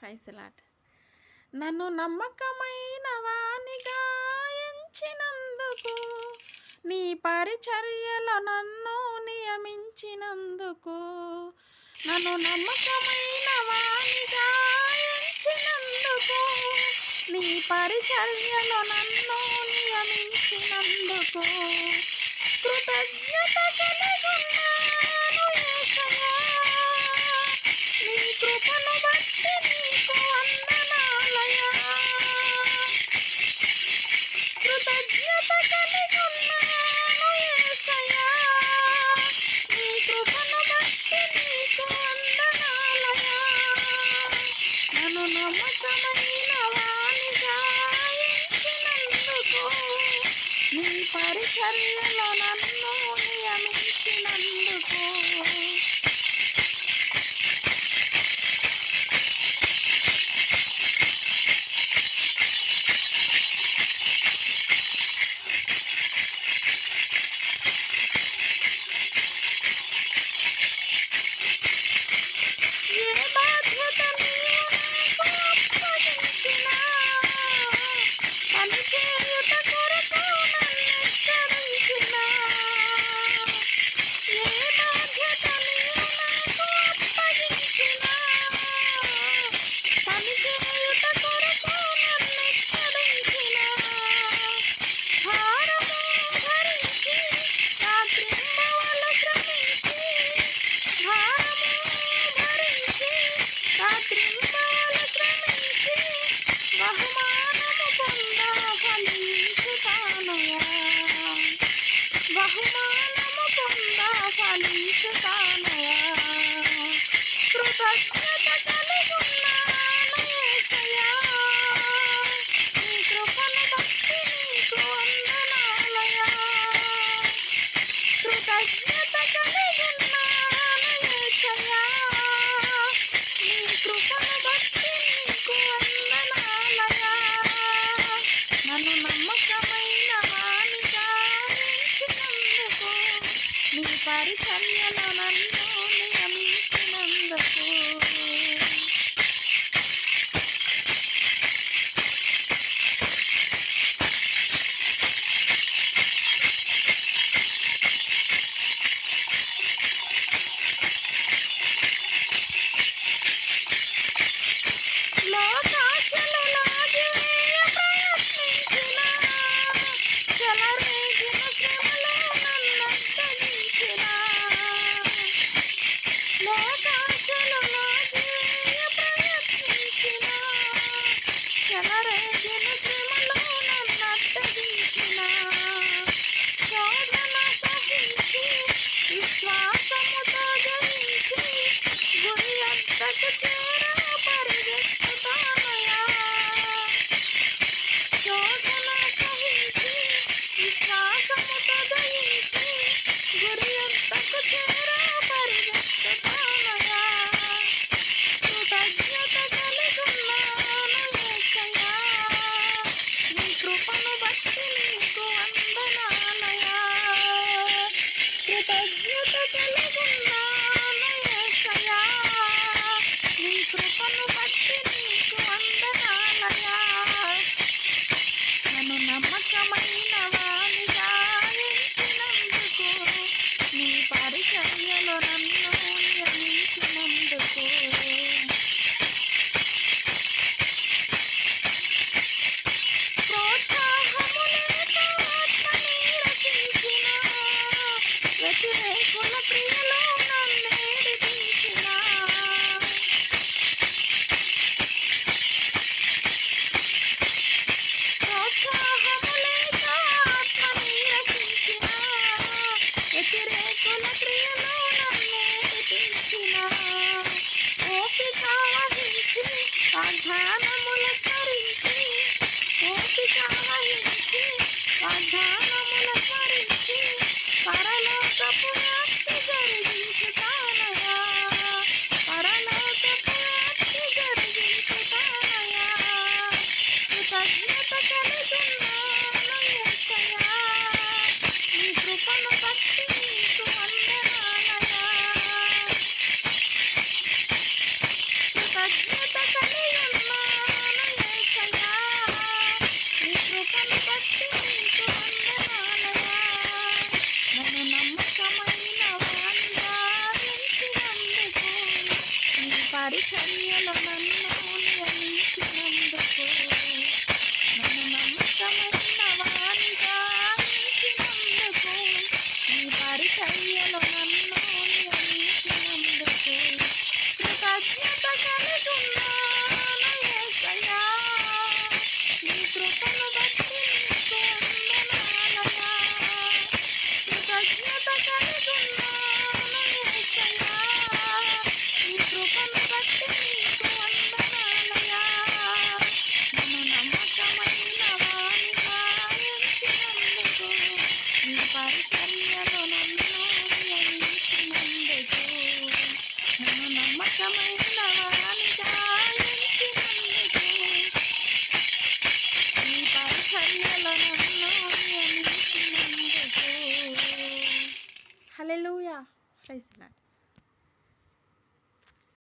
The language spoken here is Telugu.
Praise the lord. నన్ను నమ్మకమైన వానిగా ఎంచినందుకు, నీ పరిచర్యలో నన్ను నియమించినందుకు, నన్ను నమ్మకమైన వానిగా ఎంచినందుకు, నీ పరిచర్యలో నన్ను నియమించినందుకు కృతజ్ఞత కలిగున్నాను యేసయ్యా. నీ కృపను బట్టి నీకు వందనాలయ్యా. కృతజ్ఞత కలిగున్నాను యేసయ్యా. నీ కృపను బట్టి నీకు వందనాలయ్యా. నన్ను నమ్మకమైన వానిగా ఎంచినందుకు, నీ పరిచర్యలో నన్ను నియమించినందుకు. ఏ బాధ్యత నీవు నాకు అప్పగించినా, పని చేయుట కొరకు నన్నెచ్చరించినా, పరిచర్యలో నన్ను నియమించినందుకు, నన్ను నమ్మకమైన వానిగా ఎంచినందుకు, నీ పరిచర్యలో నన్ను నియమించినందుకు కృతజ్ఞత కలిగున్నాను యేసయ్యా. నీ కృపను బట్టి నీకు వందనాలయ్యా. కృతజ్ఞత కలిగున్నాను యేసయ్యా. నీ కృపను బట్టి నీకు వందనాలయ్యా. నన్ను నమ్మకమైన వానిగా ఎంచినందుకు, నీ పరిచర్యలో నన్ను నియమించినందుకు, నన్ను నమ్మకమైన వానిగా ఎంచినందుకు, నీ పరిచర్యలో నన్ను నియమించినందుకు. హల్లెలూయా. Praise the lord.